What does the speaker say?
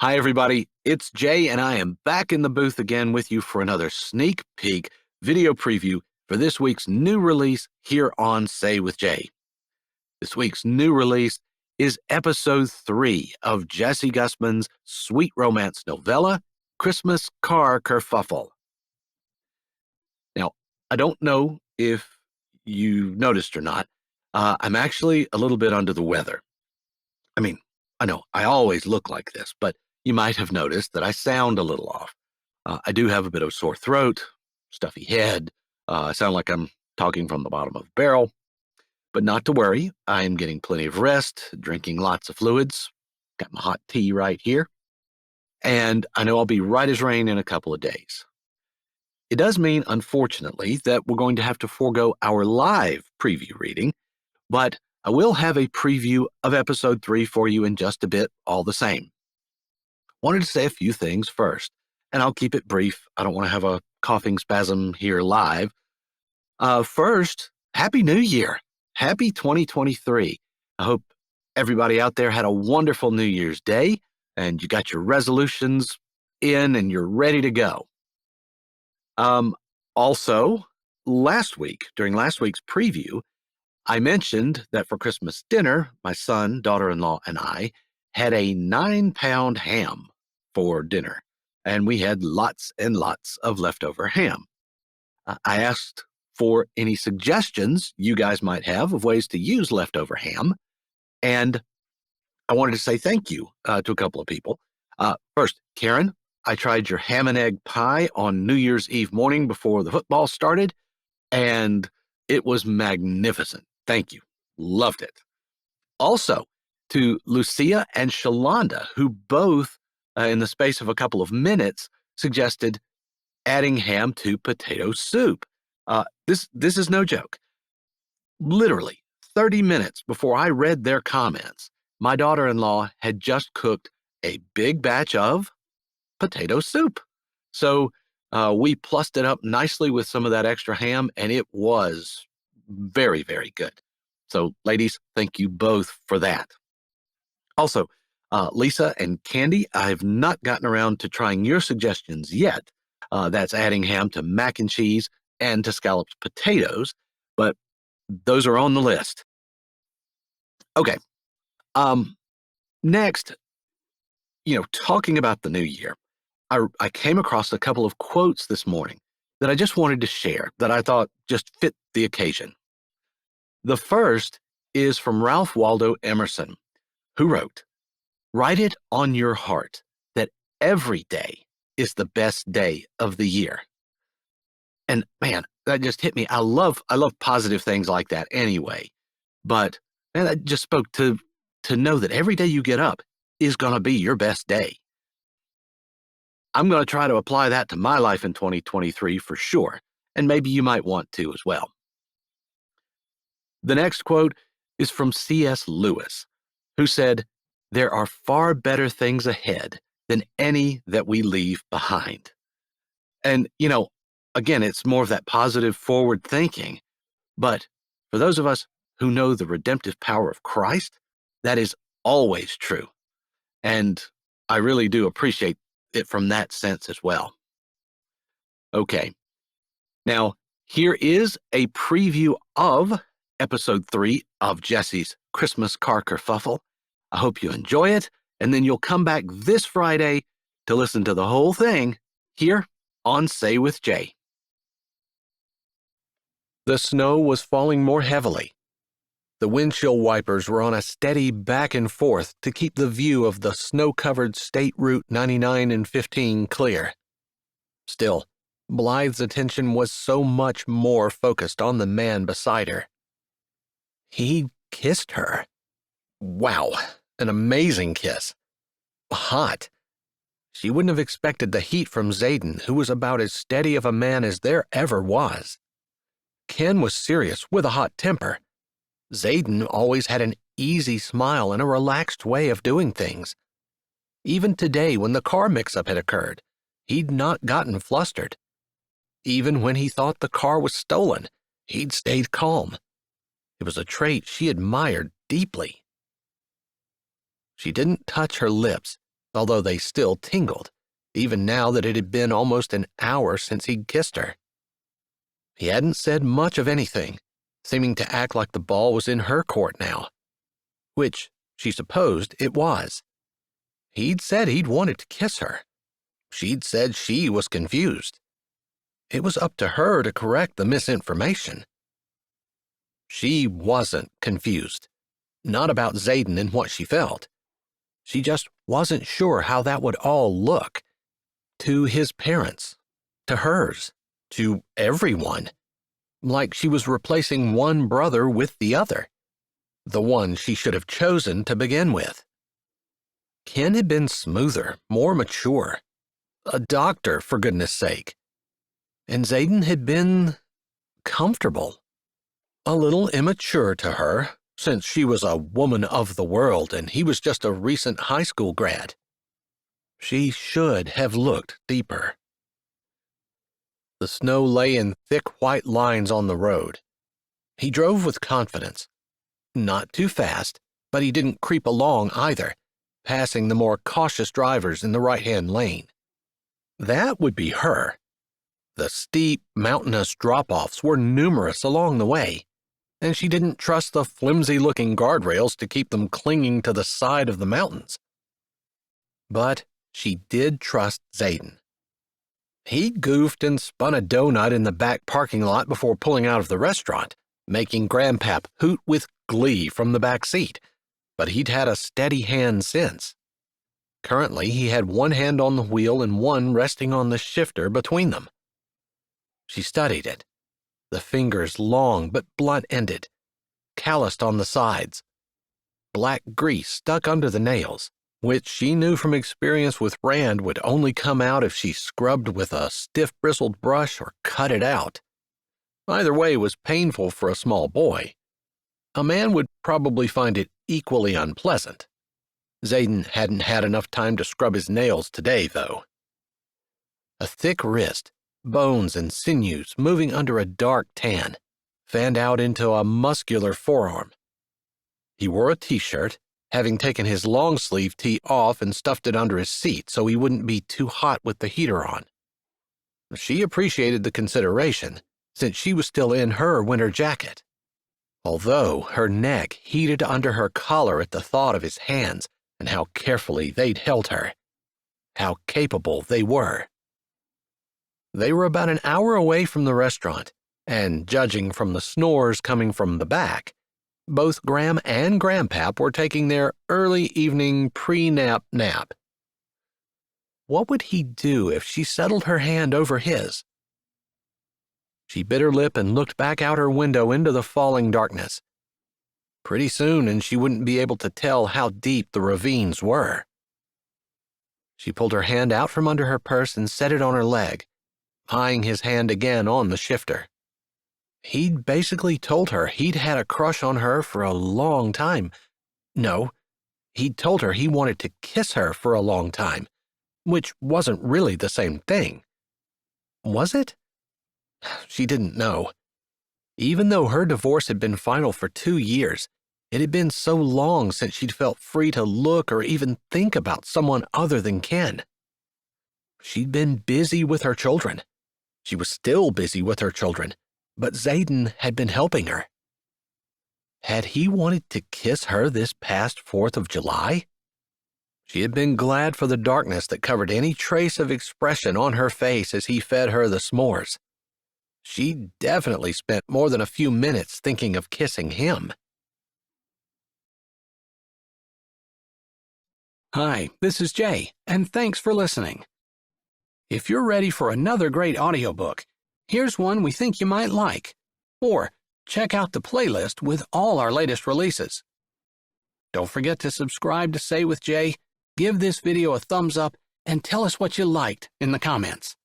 Hi, everybody. It's Jay, and I am back in the booth again with you for another sneak peek video preview for this week's new release here on Say with Jay. This week's new release is episode 3 of Jessie Gussman's sweet romance novella, Christmas Car Kerfuffle. Now, I don't know if you noticed or not, I'm actually a little bit under the weather. I mean, I know I always look like this, but you might have noticed that I sound a little off. I do have a bit of a sore throat, stuffy head. I sound like I'm talking from the bottom of a barrel. But not to worry, I am getting plenty of rest, drinking lots of fluids, got my hot tea right here, and I know I'll be right as rain in a couple of days. It does mean, unfortunately, that we're going to have to forego our live preview reading, but I will have a preview of episode 3 for you in just a bit, all the same. Wanted to say a few things first, and I'll keep it brief. I don't want to have a coughing spasm here live. First, Happy New Year. Happy 2023. I hope everybody out there had a wonderful New Year's Day, and you got your resolutions in and you're ready to go. Also, during last week's preview, I mentioned that for Christmas dinner, my son, daughter-in-law, and I had a 9-pound ham for dinner, and we had lots and lots of leftover ham. I asked for any suggestions you guys might have of ways to use leftover ham, and I wanted to say thank you to a couple of people. First, Karen, I tried your ham and egg pie on New Year's Eve morning before the football started, and it was magnificent. Thank you. Loved it. Also, to Lucia and Shalonda, who both, in the space of a couple of minutes, suggested adding ham to potato soup. This is no joke. Literally 30 minutes before I read their comments, my daughter-in-law had just cooked a big batch of potato soup. So we plussed it up nicely with some of that extra ham, and it was very, very good. So, ladies, thank you both for that. Also, Lisa and Candy, I have not gotten around to trying your suggestions yet. That's adding ham to mac and cheese and to scalloped potatoes, but those are on the list. Okay. Next, talking about the new year, I came across a couple of quotes this morning that I just wanted to share that I thought just fit the occasion. The first is from Ralph Waldo Emerson, who wrote, "Write it on your heart that every day is the best day of the year." And man, that just hit me. I love positive things like that anyway. But man, that just spoke to know that every day you get up is going to be your best day. I'm going to try to apply that to my life in 2023 for sure, and maybe you might want to as well. The next quote is from C.S. Lewis, who said, "There are far better things ahead than any that we leave behind." And, again, it's more of that positive forward thinking. But for those of us who know the redemptive power of Christ, that is always true. And I really do appreciate it from that sense as well. Okay. Now, here is a preview of episode 3 of Jessie's Christmas Car Kerfuffle. I hope you enjoy it, and then you'll come back this Friday to listen to the whole thing here on Say with Jay. The snow was falling more heavily. The windshield wipers were on a steady back and forth to keep the view of the snow-covered State Route 99 and 15 clear. Still, Blythe's attention was so much more focused on the man beside her. He kissed her. Wow, an amazing kiss. Hot. She wouldn't have expected the heat from Zayden, who was about as steady of a man as there ever was. Ken was serious with a hot temper. Zayden always had an easy smile and a relaxed way of doing things. Even today, when the car mix-up had occurred, he'd not gotten flustered. Even when he thought the car was stolen, he'd stayed calm. It was a trait she admired deeply. She didn't touch her lips, although they still tingled, even now that it had been almost an hour since he'd kissed her. He hadn't said much of anything, seeming to act like the ball was in her court now, which she supposed it was. He'd said he'd wanted to kiss her. She'd said she was confused. It was up to her to correct the misinformation. She wasn't confused, not about Xaden and what she felt. She just wasn't sure how that would all look. To his parents, to hers, to everyone. Like she was replacing one brother with the other. The one she should have chosen to begin with. Ken had been smoother, more mature. A doctor, for goodness sake. And Xaden had been comfortable. A little immature to her, since she was a woman of the world and he was just a recent high school grad. She should have looked deeper. The snow lay in thick white lines on the road. He drove with confidence. Not too fast, but he didn't creep along either, passing the more cautious drivers in the right-hand lane. That would be her. The steep, mountainous drop-offs were numerous along the way, and she didn't trust the flimsy-looking guardrails to keep them clinging to the side of the mountains. But she did trust Xaden. He goofed and spun a donut in the back parking lot before pulling out of the restaurant, making Grandpap hoot with glee from the back seat, but he'd had a steady hand since. Currently, he had one hand on the wheel and one resting on the shifter between them. She studied it, the fingers long but blunt-ended, calloused on the sides, black grease stuck under the nails, which she knew from experience with Rand would only come out if she scrubbed with a stiff-bristled brush or cut it out. Either way was painful for a small boy. A man would probably find it equally unpleasant. Xaden hadn't had enough time to scrub his nails today, though. A thick wrist, bones and sinews moving under a dark tan, fanned out into a muscular forearm. He wore a t-shirt, having taken his long-sleeve tee off and stuffed it under his seat so he wouldn't be too hot with the heater on. She appreciated the consideration, since she was still in her winter jacket. Although her neck heated under her collar at the thought of his hands and how carefully they'd held her. How capable they were. They were about an hour away from the restaurant, and judging from the snores coming from the back, both Graham and Grandpap were taking their early evening pre-nap nap. What would he do if she settled her hand over his? She bit her lip and looked back out her window into the falling darkness. Pretty soon, and she wouldn't be able to tell how deep the ravines were. She pulled her hand out from under her purse and set it on her leg, eyeing his hand again on the shifter. He'd basically told her he'd had a crush on her for a long time. No, he'd told her he wanted to kiss her for a long time, which wasn't really the same thing. Was it? She didn't know. Even though her divorce had been final for 2 years, it had been so long since she'd felt free to look or even think about someone other than Ken. She'd been busy with her children. She was still busy with her children. But Xaden had been helping her. Had he wanted to kiss her this past 4th of July? She had been glad for the darkness that covered any trace of expression on her face as he fed her the s'mores. She definitely spent more than a few minutes thinking of kissing him. Hi, this is Jay, and thanks for listening. If you're ready for another great audiobook, here's one we think you might like. Or check out the playlist with all our latest releases. Don't forget to subscribe to Say with Jay, give this video a thumbs up, and tell us what you liked in the comments.